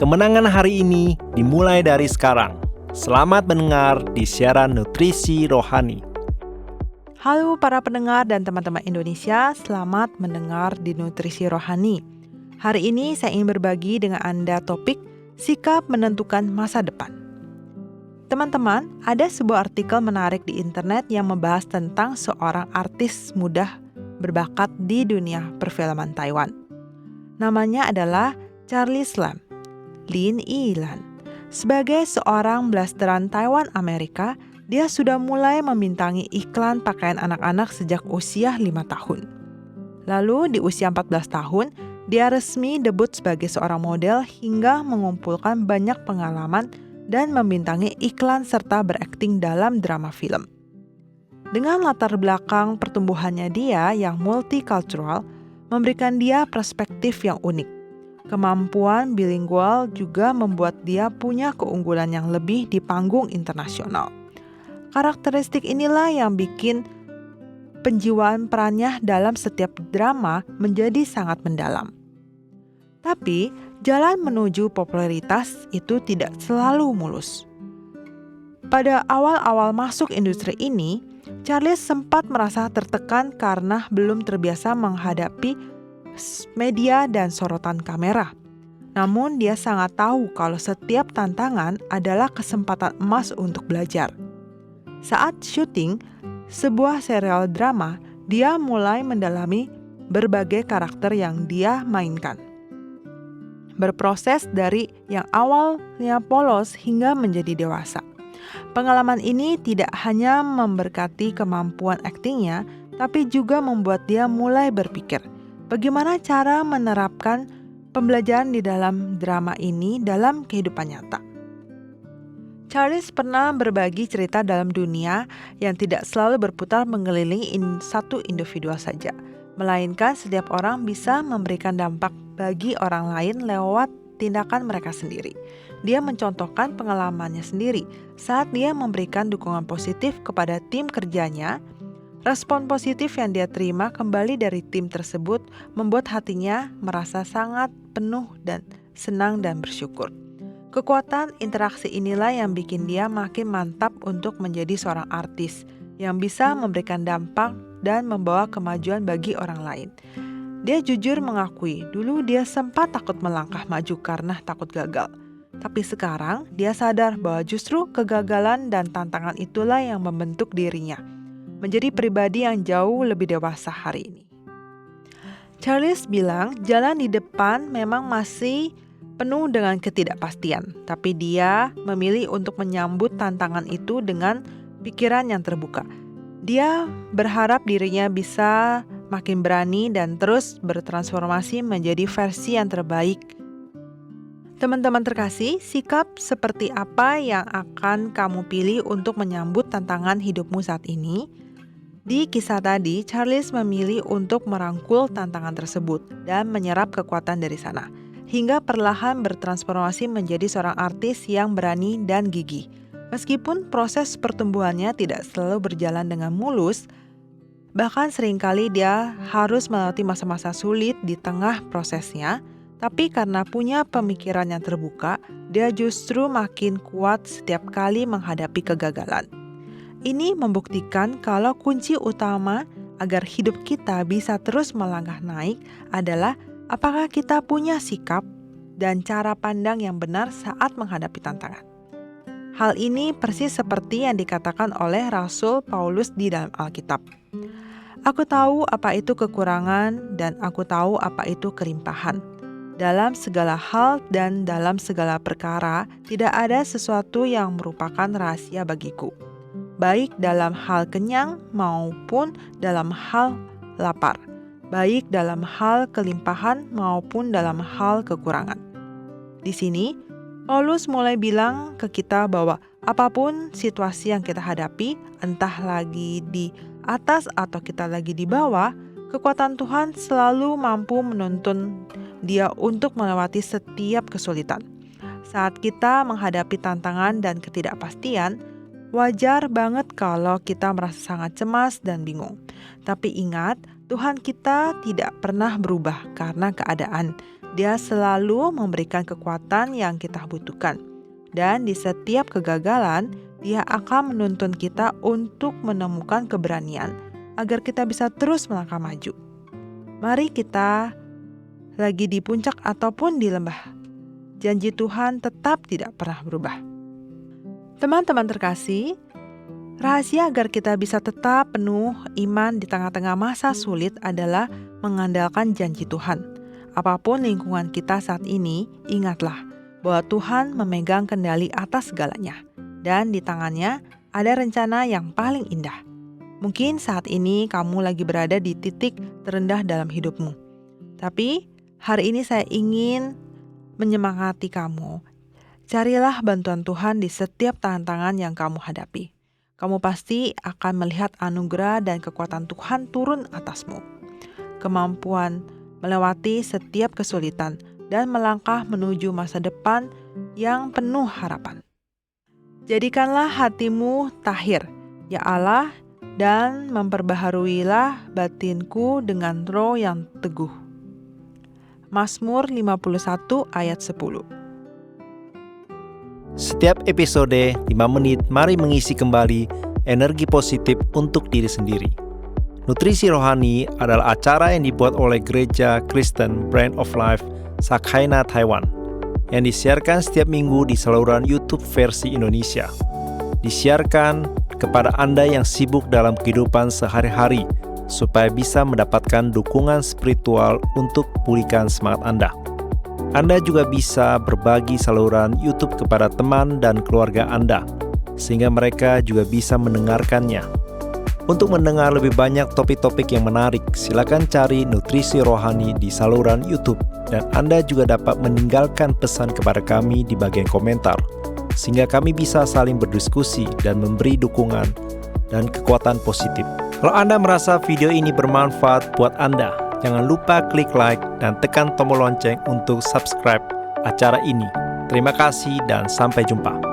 Kemenangan hari ini dimulai dari sekarang. Selamat mendengar di siaran Nutrisi Rohani. Halo para pendengar dan teman-teman Indonesia, selamat mendengar di Nutrisi Rohani. Hari ini saya ingin berbagi dengan Anda topik sikap menentukan masa depan. Teman-teman, ada sebuah artikel menarik di internet yang membahas tentang seorang artis muda berbakat di dunia perfilman Taiwan. Namanya adalah Charlie Lam, Lin Yilan. Sebagai seorang blasteran Taiwan Amerika, dia sudah mulai membintangi iklan pakaian anak-anak sejak usia 5 tahun. Lalu di usia 14 tahun, dia resmi debut sebagai seorang model hingga mengumpulkan banyak pengalaman dan membintangi iklan serta berakting dalam drama film. Dengan latar belakang pertumbuhannya dia yang multicultural, memberikan dia perspektif yang unik. Kemampuan bilingual juga membuat dia punya keunggulan yang lebih di panggung internasional. Karakteristik inilah yang bikin penjiwaan perannya dalam setiap drama menjadi sangat mendalam. Tapi, jalan menuju popularitas itu tidak selalu mulus. Pada awal-awal masuk industri ini, Charlie sempat merasa tertekan karena belum terbiasa menghadapi media dan sorotan kamera. Namun, dia sangat tahu kalau setiap tantangan adalah kesempatan emas untuk belajar. Saat syuting sebuah serial drama, dia mulai mendalami berbagai karakter yang dia mainkan. Berproses dari yang awalnya polos hingga menjadi dewasa. Pengalaman ini tidak hanya memberkati kemampuan aktingnya, tapi juga membuat dia mulai berpikir, bagaimana cara menerapkan pembelajaran di dalam drama ini dalam kehidupan nyata. Charles pernah berbagi cerita dalam dunia yang tidak selalu berputar mengelilingi satu individu saja, melainkan setiap orang bisa memberikan dampak bagi orang lain lewat tindakan mereka sendiri. Dia mencontohkan pengalamannya sendiri saat dia memberikan dukungan positif kepada tim kerjanya. Respon positif yang dia terima kembali dari tim tersebut membuat hatinya merasa sangat penuh dan senang dan bersyukur. Kekuatan interaksi inilah yang bikin dia makin mantap untuk menjadi seorang artis yang bisa memberikan dampak dan membawa kemajuan bagi orang lain. Dia jujur mengakui, dulu dia sempat takut melangkah maju karena takut gagal. Tapi sekarang dia sadar bahwa justru kegagalan dan tantangan itulah yang membentuk dirinya menjadi pribadi yang jauh lebih dewasa hari ini. Charles bilang jalan di depan memang masih penuh dengan ketidakpastian, tapi dia memilih untuk menyambut tantangan itu dengan pikiran yang terbuka. Dia berharap dirinya bisa makin berani dan terus bertransformasi menjadi versi yang terbaik. Teman-teman terkasih, sikap seperti apa yang akan kamu pilih untuk menyambut tantangan hidupmu saat ini? Di kisah tadi, Charles memilih untuk merangkul tantangan tersebut dan menyerap kekuatan dari sana, hingga perlahan bertransformasi menjadi seorang artis yang berani dan gigih. Meskipun proses pertumbuhannya tidak selalu berjalan dengan mulus, bahkan seringkali dia harus melewati masa-masa sulit di tengah prosesnya, tapi karena punya pemikiran yang terbuka, dia justru makin kuat setiap kali menghadapi kegagalan. Ini membuktikan kalau kunci utama agar hidup kita bisa terus melangkah naik adalah apakah kita punya sikap dan cara pandang yang benar saat menghadapi tantangan. Hal ini persis seperti yang dikatakan oleh Rasul Paulus di dalam Alkitab. Aku tahu apa itu kekurangan dan aku tahu apa itu kelimpahan. Dalam segala hal dan dalam segala perkara, tidak ada sesuatu yang merupakan rahasia bagiku. Baik dalam hal kenyang maupun dalam hal lapar, baik dalam hal kelimpahan maupun dalam hal kekurangan. Di sini, Paulus mulai bilang ke kita bahwa apapun situasi yang kita hadapi, entah lagi di atas atau kita lagi di bawah, kekuatan Tuhan selalu mampu menuntun Dia untuk melewati setiap kesulitan. Saat kita menghadapi tantangan dan ketidakpastian, wajar banget kalau kita merasa sangat cemas dan bingung. Tapi ingat, Tuhan kita tidak pernah berubah karena keadaan. Dia selalu memberikan kekuatan yang kita butuhkan. Dan di setiap kegagalan, Dia akan menuntun kita untuk menemukan keberanian agar kita bisa terus melangkah maju. Mari kita lagi di puncak ataupun di lembah, janji Tuhan tetap tidak pernah berubah. Teman-teman terkasih, rahasia agar kita bisa tetap penuh iman di tengah-tengah masa sulit adalah mengandalkan janji Tuhan. Apapun lingkungan kita saat ini, ingatlah bahwa Tuhan memegang kendali atas segalanya. Dan di tangannya ada rencana yang paling indah. Mungkin saat ini kamu lagi berada di titik terendah dalam hidupmu. Tapi hari ini saya ingin menyemangati kamu. Carilah bantuan Tuhan di setiap tantangan yang kamu hadapi. Kamu pasti akan melihat anugerah dan kekuatan Tuhan turun atasmu. Kemampuan melewati setiap kesulitan dan melangkah menuju masa depan yang penuh harapan. Jadikanlah hatimu tahir, ya Allah, dan memperbaharuilah batinku dengan roh yang teguh. Mazmur 51 ayat 10. Setiap episode 5 menit, mari mengisi kembali energi positif untuk diri sendiri. Nutrisi Rohani adalah acara yang dibuat oleh Gereja Kristen Brand of Life Sakhaina Taiwan, yang disiarkan setiap minggu di saluran YouTube versi Indonesia. Disiarkan kepada Anda yang sibuk dalam kehidupan sehari-hari, supaya bisa mendapatkan dukungan spiritual untuk pulihkan semangat Anda. Anda juga bisa berbagi saluran YouTube kepada teman dan keluarga Anda, sehingga mereka juga bisa mendengarkannya. Untuk mendengar lebih banyak topik-topik yang menarik, silakan cari Nutrisi Rohani di saluran YouTube. Dan Anda juga dapat meninggalkan pesan kepada kami di bagian komentar, sehingga kami bisa saling berdiskusi dan memberi dukungan dan kekuatan positif. Kalau Anda merasa video ini bermanfaat buat Anda, jangan lupa klik like dan tekan tombol lonceng untuk subscribe acara ini. Terima kasih dan sampai jumpa.